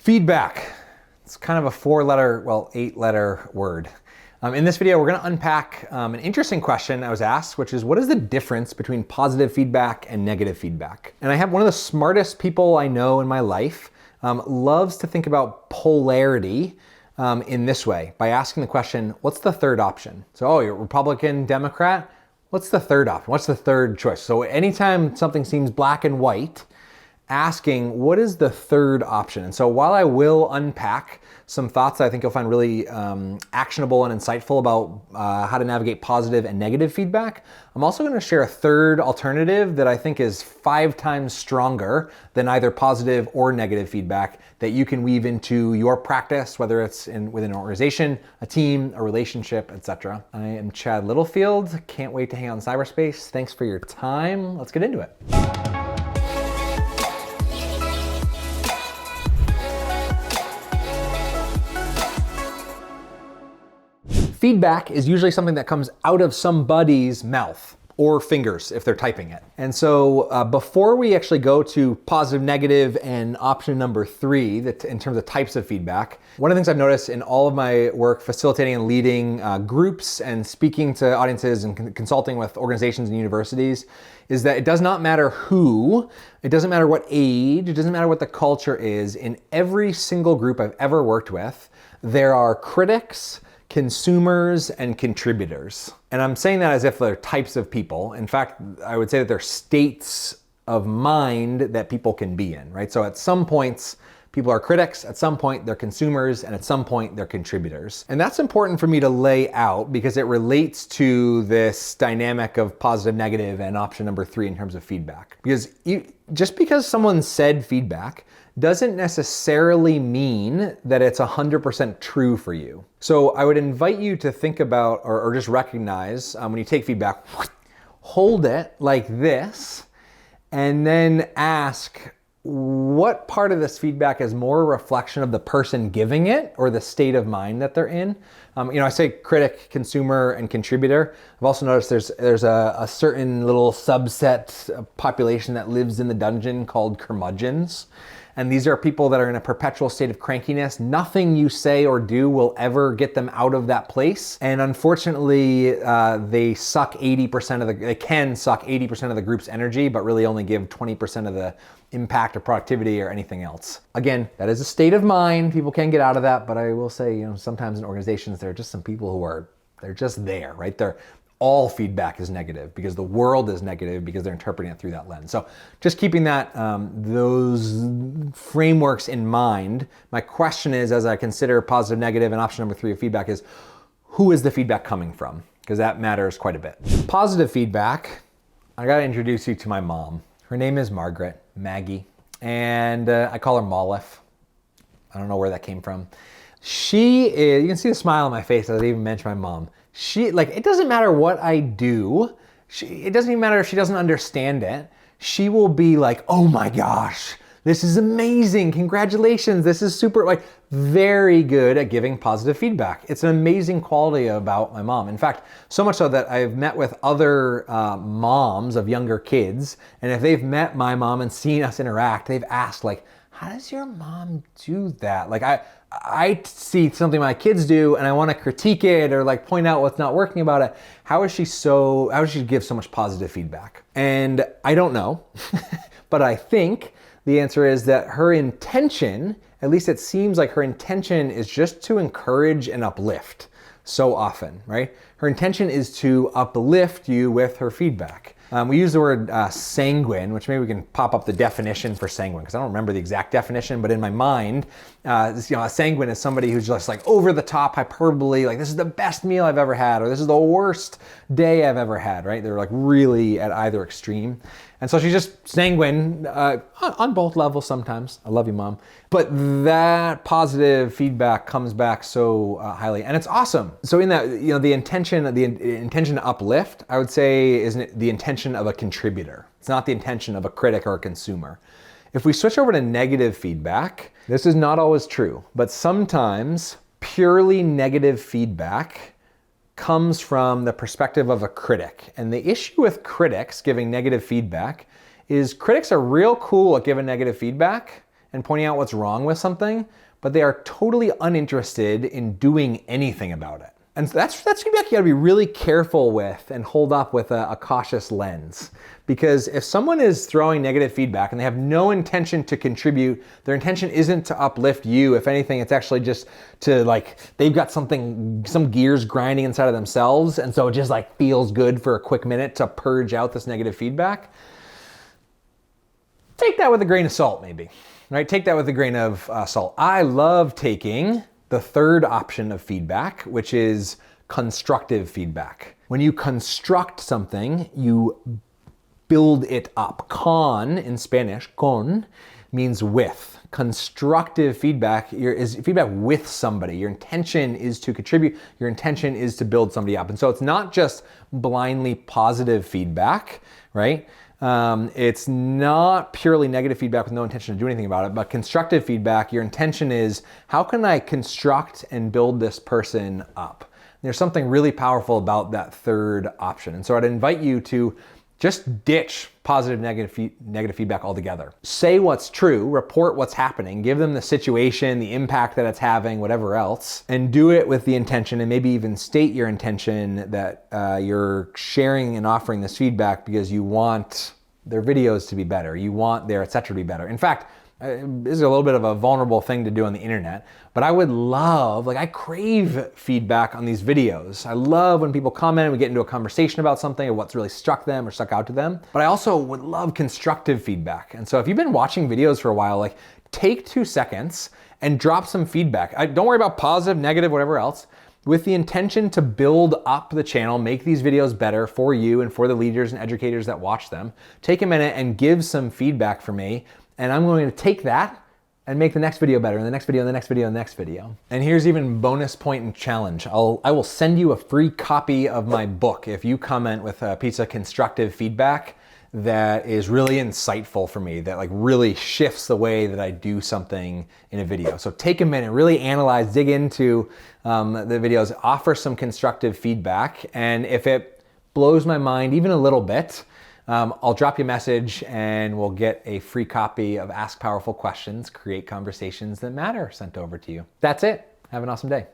Feedback. It's kind of a 8-letter word. In this video, we're going to unpack an interesting question I was asked, which is, what is the difference between positive feedback and negative feedback? And I have one of the smartest people I know in my life, loves to think about polarity in this way, by asking the question, what's the third option? So, you're Republican, Democrat, what's the third option? What's the third choice? So anytime something seems black and white, asking what is the third option? And so while I will unpack some thoughts that I think you'll find really actionable and insightful about how to navigate positive and negative feedback, I'm also going to share a third alternative that I think is 5 times stronger than either positive or negative feedback that you can weave into your practice, whether it's within an organization, a team, a relationship, etc. I am Chad Littlefield. Can't wait to hang out in cyberspace. Thanks for your time. Let's get into it. Feedback is usually something that comes out of somebody's mouth or fingers if they're typing it. And so before we actually go to positive, negative, and option number 3, in terms of types of feedback, one of the things I've noticed in all of my work facilitating and leading groups and speaking to audiences and consulting with organizations and universities is that it does not matter who, it doesn't matter what age, it doesn't matter what the culture is. In every single group I've ever worked with, there are critics, consumers, and contributors. And I'm saying that as if they're types of people. In fact, I would say that they're states of mind that people can be in, right? So at some points, people are critics, at some point they're consumers, and at some point they're contributors. And that's important for me to lay out because it relates to this dynamic of positive, negative, and option number 3 in terms of feedback. Because just because someone said feedback doesn't necessarily mean that it's 100% true for you. So I would invite you to think about, or just recognize when you take feedback, hold it like this, and then ask, what part of this feedback is more a reflection of the person giving it or the state of mind that they're in? I say critic, consumer, and contributor. I've also noticed there's a certain little subset population that lives in the dungeon called curmudgeons. And these are people that are in a perpetual state of crankiness. Nothing you say or do will ever get them out of that place. And unfortunately, they can suck 80% of the group's energy, but really only give 20% of the impact or productivity or anything else. Again, that is a state of mind. People can get out of that, but I will say, sometimes in organizations, there are just some people they're just there, right? All feedback is negative because the world is negative because they're interpreting it through that lens. So just keeping those frameworks in mind, my question is, as I consider positive, negative, and option number 3 of feedback is, who is the feedback coming from? Because that matters quite a bit. Positive feedback, I gotta introduce you to my mom. Her name is Maggie, and I call her Molliff. I don't know where that came from. She is, you can see the smile on my face as I even mention my mom. It doesn't matter what I do. It doesn't even matter if she doesn't understand it. She will be like, oh my gosh, this is amazing. Congratulations. This is super, very good at giving positive feedback. It's an amazing quality about my mom. In fact, so much so that I've met with other moms of younger kids. And if they've met my mom and seen us interact, they've asked how does your mom do that? I see something my kids do and I want to critique it or point out what's not working about it. How does she give so much positive feedback? And I don't know, but I think the answer is that her intention, at least it seems like her intention, is just to encourage and uplift so often, right? Her intention is to uplift you with her feedback. We use the word sanguine, which maybe we can pop up the definition for sanguine, because I don't remember the exact definition, but in my mind, a sanguine is somebody who's just over the top hyperbole, this is the best meal I've ever had, or this is the worst day I've ever had, right? They're really at either extreme. And so she's just sanguine on both levels sometimes. I love you, Mom. But that positive feedback comes back so highly, and it's awesome. So in that, the intention to uplift, I would say, is the intention of a contributor. It's not the intention of a critic or a consumer. If we switch over to negative feedback, this is not always true, but sometimes purely negative feedback comes from the perspective of a critic. And the issue with critics giving negative feedback is critics are real cool at giving negative feedback, and pointing out what's wrong with something, but they are totally uninterested in doing anything about it. And so that's feedback you gotta be really careful with and hold up with a cautious lens. Because if someone is throwing negative feedback and they have no intention to contribute, their intention isn't to uplift you. If anything, it's actually just to they've got some gears grinding inside of themselves. And so it just feels good for a quick minute to purge out this negative feedback. Take that with a grain of salt, maybe, right? Take that with a grain of salt. I love taking the third option of feedback, which is constructive feedback. When you construct something, you build it up. Con in Spanish, con, means with. Constructive feedback is feedback with somebody. Your intention is to contribute. Your intention is to build somebody up. And so it's not just blindly positive feedback, right? It's not purely negative feedback with no intention to do anything about it, but constructive feedback, your intention is, how can I construct and build this person up? There's something really powerful about that third option. And so I'd invite you to just ditch positive negative feedback altogether. Say what's true, report what's happening, give them the situation, the impact that it's having, whatever else, and do it with the intention, and maybe even state your intention that you're sharing and offering this feedback because you want their videos to be better, you want their et cetera to be better. In fact, this is a little bit of a vulnerable thing to do on the internet, but I would love, I crave feedback on these videos. I love when people comment and we get into a conversation about something or what's really struck them or stuck out to them. But I also would love constructive feedback. And so if you've been watching videos for a while, take 2 seconds and drop some feedback. Don't worry about positive, negative, whatever else, with the intention to build up the channel, make these videos better for you and for the leaders and educators that watch them. Take a minute and give some feedback for me. And I'm going to take that and make the next video better, and the next video, and the next video, and the next video. And here's even bonus point and challenge. I will send you a free copy of my book if you comment with a piece of constructive feedback that is really insightful for me, that really shifts the way that I do something in a video. So take a minute, really analyze, dig into the videos, offer some constructive feedback, and if it blows my mind even a little bit, I'll drop you a message and we'll get a free copy of Ask Powerful Questions, Create Conversations That Matter sent over to you. That's it. Have an awesome day.